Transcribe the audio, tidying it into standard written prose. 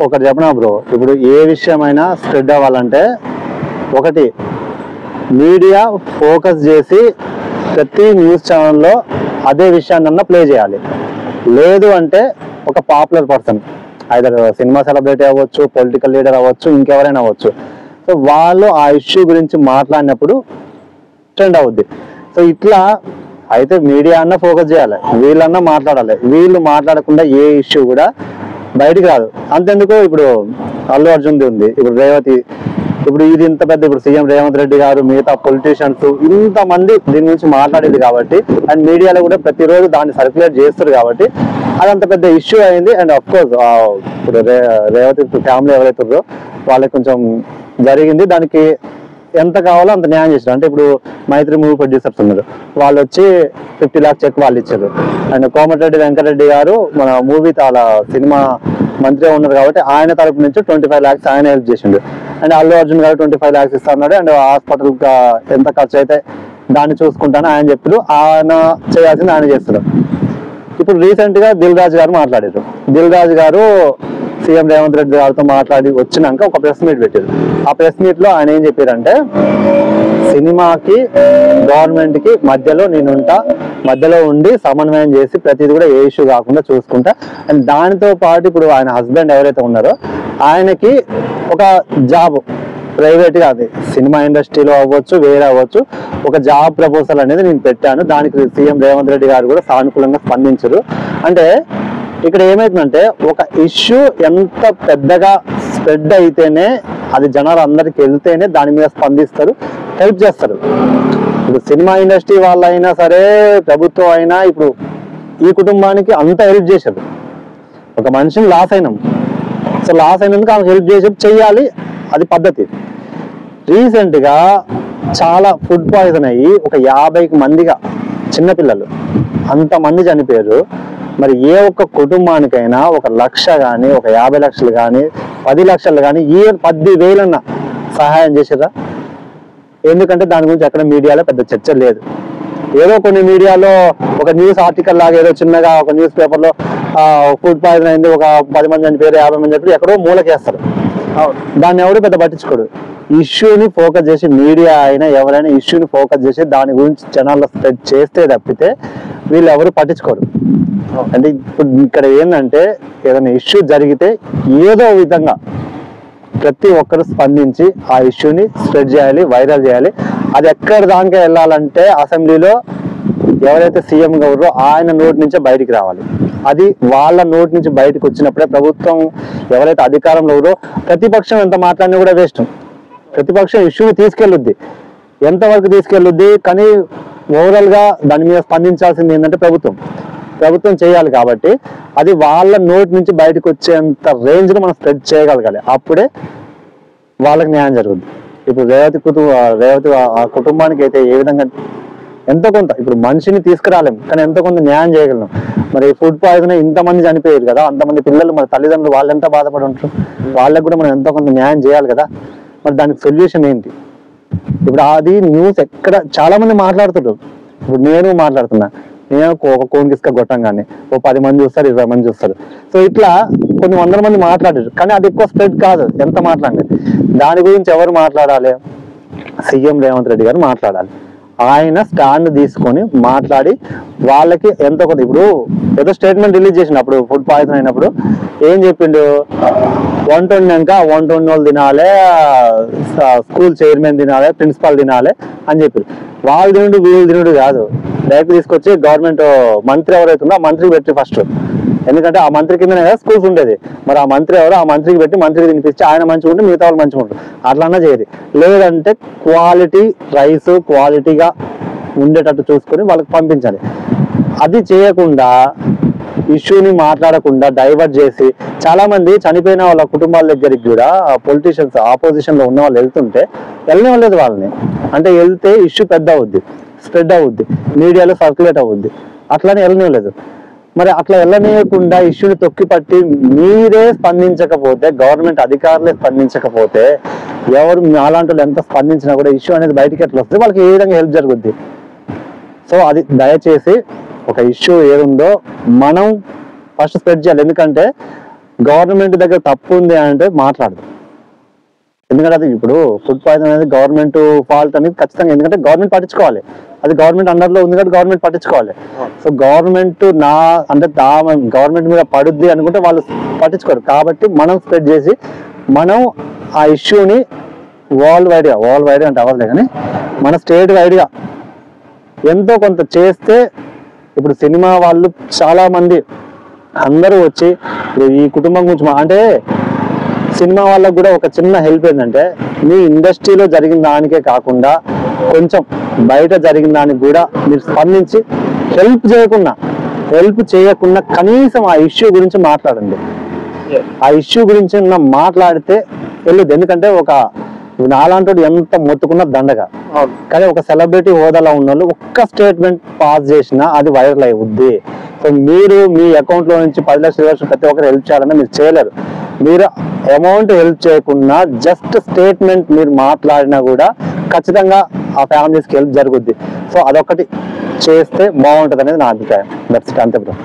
ఒకటి చెప్పనా బ్రో, ఇప్పుడు ఏ విషయమైనా స్ప్రెడ్ అవ్వాలంటే ఒకటి మీడియా ఫోకస్ చేసి ప్రతి న్యూస్ ఛానల్లో అదే విషయాన్ని ప్లే చేయాలి. లేదు అంటే ఒక popular person, either cinema celebrity అవ్వచ్చు, పొలిటికల్ లీడర్ అవ్వచ్చు, ఇంకెవరైనా అవ్వచ్చు, సో వాళ్ళు ఆ ఇష్యూ గురించి మాట్లాడినప్పుడు ట్రెండ్ అవుద్ది. సో ఇట్లా అయితే మీడియా అన్న ఫోకస్ చేయాలి, వీళ్ళన్నా మాట్లాడాలి. వీళ్ళు మాట్లాడకుండా ఏ ఇష్యూ కూడా బయటికి రాదు. అంతెందుకు ఇప్పుడు అల్లు అర్జున్ది ఉంది, ఇప్పుడు రేవతి, ఇప్పుడు ఇది ఇంత పెద్ద, ఇప్పుడు సీఎం రేవంత్ రెడ్డి గారు, మిగతా పొలిటీషియన్స్ ఇంతమంది దీని గురించి మాట్లాడేది కాబట్టి, అండ్ మీడియాలో కూడా ప్రతిరోజు దాన్ని సర్క్యులేట్ చేస్తారు కాబట్టి అది అంత పెద్ద ఇష్యూ అయింది. అండ్ అఫ్ కోర్స్ ఇప్పుడు రేవతి ఫ్యామిలీ ఎవరైతే ఉన్నారో వాళ్ళకి కొంచెం జరిగింది, దానికి ఎంత కావాలో అంత న్యాయం చేశారు. అంటే ఇప్పుడు మైత్రి మూవీ ప్రొడ్యూసర్స్ ఉన్నారు, వాళ్ళు వచ్చి 50 lakhs చెక్ వాళ్ళు ఇచ్చారు. అండ్ కోమటిరెడ్డి వెంకటరెడ్డి గారు మన మూవీ చాలా సినిమా మంత్రిగా ఉన్నారు కాబట్టి ఆయన తరపు నుంచి 25 lakhs ఆయన హెల్ప్ చేసిండు. అండ్ అల్లు అర్జున్ గారు 25 lakhs ఇస్తా ఉన్నాడు. అండ్ హాస్పిటల్ ఎంత ఖర్చు అయితే దాన్ని చూసుకుంటాను ఆయన చెప్పారు, ఆయన చేయాల్సింది ఆయన చేస్తారు. ఇప్పుడు రీసెంట్ గా దిల్ రాజు గారు మాట్లాడారు. దిల్ రాజు గారు సీఎం రేవంత్ రెడ్డి గారితో మాట్లాడి వచ్చినాక ఒక ప్రెస్ మీట్ పెట్టారు. ఆ ప్రెస్ మీట్ లో ఆయన ఏం చెప్పారంటే, సినిమాకి గవర్నమెంట్ కి మధ్యలో నేనుంటా, మధ్యలో ఉండి సమన్వయం చేసి ప్రతిది కూడా ఏ ఇష్యూ కాకుండా చూసుకుంటా. అండ్ దానితో పాటు ఇప్పుడు ఆయన హస్బెండ్ ఎవరైతే ఉన్నారో ఆయనకి ఒక జాబ్ ప్రైవేట్ గా, అది సినిమా ఇండస్ట్రీలో అవ్వచ్చు, వేరే అవ్వచ్చు, ఒక జాబ్ ప్రపోజల్ అనేది నేను పెట్టాను. దానికి సీఎం రేవంత్ రెడ్డి గారు కూడా సానుకూలంగా స్పందించరు. అంటే ఇక్కడ ఏమైతుందంటే, ఒక ఇష్యూ ఎంత పెద్దగా స్ప్రెడ్ అయితేనే, అది జనాలు అందరికి వెళ్తేనే దాని మీద స్పందిస్తారు, హెల్ప్ చేస్తారు. ఇప్పుడు సినిమా ఇండస్ట్రీ వాళ్ళైనా సరే, ప్రభుత్వం అయినా, ఇప్పుడు ఈ కుటుంబానికి అంత హెల్ప్ చేశారు. ఒక మనిషిని లాస్ అయినాం, సో లాస్ అయినందుకు ఆమెకు హెల్ప్ చేసి చెయ్యాలి, అది పద్ధతి. రీసెంట్ గా చాలా ఫుడ్ పాయిజన్ అయ్యి ఒక 50 మందిగా చిన్నపిల్లలు అంతమంది చనిపోయారు. మరి ఏ ఒక్క కుటుంబానికైనా 1 లక్ష కానీ, ఒక 50 లక్షలు కానీ, 10 లక్షలు కానీ, 10,000 సహాయం చేసారా? ఎందుకంటే దాని గురించి ఎక్కడ మీడియాలో పెద్ద చర్చ లేదు. ఏదో కొన్ని మీడియాలో ఒక న్యూస్ ఆర్టికల్ లాగా ఏదో చిన్నగా ఒక న్యూస్ పేపర్లో ఫుడ్ పాయిజన్ అయింది, ఒక 10 మంది చనిపోయారు, 50 మంది చెప్పి ఎక్కడో మూలకేస్తారు. దాన్ని ఎవరు పెద్ద పట్టించుకోడు. ఇష్యూని ఫోకస్ చేసి, మీడియా అయినా ఎవరైనా ఇష్యూని ఫోకస్ చేసి దాని గురించి జనాల్లో స్ప్రెడ్ చేస్తే తప్పితే వీళ్ళు ఎవరు పట్టించుకోరు. అంటే ఇప్పుడు ఇక్కడ ఏంటంటే, ఏదైనా ఇష్యూ జరిగితే ఏదో విధంగా ప్రతి ఒక్కరు స్పందించి ఆ ఇష్యూని స్ప్రెడ్ చేయాలి, వైరల్ చేయాలి. అది ఎక్కడ దానికే వెళ్ళాలంటే అసెంబ్లీలో ఎవరైతే సీఎం గారో ఆయన నోటి నుంచే బయటికి రావాలి. అది వాళ్ళ నోటి నుంచి బయటకు వచ్చినప్పుడే ప్రభుత్వం ఎవరైతే అధికారంలో ఉన్నారో, ప్రతిపక్షం ఎంత మాట్లాడినా కూడా వేస్ట్. ప్రతిపక్షం ఇష్యూని తీసుకెళ్ళుద్ది, ఎంతవరకు తీసుకెళ్ళుద్ది, కానీ ఓవరాల్ గా దాని మీద స్పందించాల్సింది ఏంటంటే ప్రభుత్వం చేయాలి. కాబట్టి అది వాళ్ళ నోటి నుంచి బయటకు వచ్చేంత రేంజ్ లో మనం స్ప్రెడ్ చేయగలగాలి, అప్పుడే వాళ్ళకి న్యాయం జరుగుద్ది. ఇప్పుడు రేవతి ఆ కుటుంబానికి అయితే ఏ విధంగా ఎంతో కొంత, ఇప్పుడు మనిషిని తీసుకురాలేం కానీ ఎంతో కొంత న్యాయం చేయగలం. మరి ఫుడ్ పాయిజన్ ఇంతమంది చనిపోయారు కదా, అంతమంది పిల్లలు, మన తల్లిదండ్రులు వాళ్ళు ఎంత బాధపడి ఉంటారు, వాళ్ళకి కూడా మనం ఎంతో కొంత న్యాయం చేయాలి కదా. మరి దానికి సొల్యూషన్ ఏంటి? ఇప్పుడు అది న్యూస్ ఎక్కడ చాలా మంది మాట్లాడుతుంటారు. ఇప్పుడు నేను మాట్లాడుతున్నా, నేను ఒక కోన్ కిస్క కొట్టంగానే 10 మంది చూస్తారు, 20 మంది చూస్తారు. సో ఇట్లా కొన్ని 100 మంది మాట్లాడారు, కానీ అది ఎక్కువ స్ప్రెడ్ కాదు ఎంత మాట్లాడాలి. దాని గురించి ఎవరు మాట్లాడాలి? సీఎం రేవంత్ రెడ్డి గారు మాట్లాడాలి. ఆయన స్టాండ్ తీసుకొని మాట్లాడి వాళ్ళకి ఎంతో కొంత, ఇప్పుడు ఏదో స్టేట్మెంట్ రిలీజ్ చేసినప్పుడు ఫుడ్ పాయిజన్ అయినప్పుడు ఏం చెప్పిండు, వంట వండినాక వంట వండిన వాళ్ళు తినాలి, స్కూల్ చైర్మన్ తినాలి, ప్రిన్సిపాల్ తినాలి అని చెప్పి, వాళ్ళు తినుడు వీళ్ళు తినుడు కాదు, డైరెక్ట్ తీసుకొచ్చి గవర్నమెంట్ మంత్రి ఎవరైతే ఉందో ఆ మంత్రికి పెట్టి ఫస్ట్, ఎందుకంటే ఆ మంత్రి కిందనే కదా స్కూల్స్ ఉండేది. మరి ఆ మంత్రి ఎవరో ఆ మంత్రికి పెట్టి మంత్రికి తినిపించి ఆయన మంచిగా ఉంటే మిగతా వాళ్ళు మంచిగా ఉంటారు, అట్లన్నా చేయదు. లేదంటే క్వాలిటీ రైస్ క్వాలిటీగా ఉండేటట్టు చూసుకొని వాళ్ళకి పంపించాలి. అది చేయకుండా ఇష్యూని మాట్లాడకుండా డైవర్ట్ చేసి, చాలా మంది చనిపోయిన వాళ్ళ కుటుంబాల దగ్గరికి కూడా పొలిటీషియన్స్ ఆపోజిషన్ లో ఉన్న వాళ్ళు వెళ్తుంటే వెళ్ళనివ్వలేదు వాళ్ళని. అంటే వెళ్తే ఇష్యూ పెద్ద అవుద్ది, స్ప్రెడ్ అవుద్ది, మీడియాలో సర్క్యులేట్ అవుద్ది, అట్లానే వెళ్ళనివ్వలేదు. మరి అట్లా వెళ్ళనీయకుండా ఇష్యూని తొక్కిపట్టి మీరే స్పందించకపోతే, గవర్నమెంట్ అధికారులే స్పందించకపోతే, ఎవరు అలాంటి వాళ్ళు ఎంత స్పందించినా కూడా ఇష్యూ అనేది బయటికి ఎట్లా వస్తుంది, వాళ్ళకి ఏ విధంగా హెల్ప్ జరుగుద్ది. సో అది దయచేసి ఒక ఇష్యూ ఏదుందో మనం ఫస్ట్ స్ప్రెడ్ చేయాలి. ఎందుకంటే గవర్నమెంట్ దగ్గర తప్పు ఉంది అంటే మాట్లాడదు. ఎందుకంటే అది ఇప్పుడు ఫుడ్ పాయిజన్ అనేది గవర్నమెంట్ ఫాల్ట్ అనేది ఖచ్చితంగా, ఎందుకంటే గవర్నమెంట్ పట్టించుకోవాలి, అది గవర్నమెంట్ అండర్లో ఉంది కాబట్టి గవర్నమెంట్ పట్టించుకోవాలి. సో గవర్నమెంట్ అంటే గవర్నమెంట్ మీద పడుద్ది అనుకుంటే వాళ్ళు పట్టించుకోరు. కాబట్టి మనం స్ప్రెడ్ చేసి మనం ఆ ఇష్యూని వరల్డ్ వైడ్గా అంటే అవ్వదులే కానీ మన స్టేట్ వైడ్గా ఎంతో కొంత చేస్తే, ఇప్పుడు సినిమా వాళ్ళు చాలా మంది అందరూ వచ్చి ఈ కుటుంబం గురించి అంటే సినిమా వాళ్ళకు కూడా ఒక చిన్న హెల్ప్ ఏంటంటే, మీ ఇండస్ట్రీలో జరిగిన దానికే కాకుండా కొంచెం బయట జరిగిన దానికి కూడా మీరు స్పందించి హెల్ప్ చేయకుండా కనీసం ఆ ఇష్యూ గురించి మాట్లాడండి. ఆ ఇష్యూ గురించి మాట్లాడితే వెళ్ళదు. ఎందుకంటే ఒక నాలాంటి ఎంత మొత్తుకున్న దండగా, కానీ ఒక సెలబ్రిటీ హోదాలో ఉన్న వాళ్ళు ఒక్క స్టేట్మెంట్ పాస్ చేసినా అది వైరల్ అయ్యుద్ది. సో మీరు మీ అకౌంట్ లో నుంచి 10 లక్షలు 20 లక్షలు ప్రతి ఒక్కరు హెల్ప్ చేయాలన్నా మీరు చేయలేరు. మీరు అమౌంట్ హెల్ప్ చేయకుండా జస్ట్ స్టేట్మెంట్ మీరు మాట్లాడినా కూడా ఖచ్చితంగా ఆ ఫ్యామిలీస్కి హెల్ప్ జరుగుద్ది. సో అదొకటి చేస్తే బాగుంటుంది అనేది నా అభిప్రాయం. దట్స్ ఇట్, అంతే బ్రో.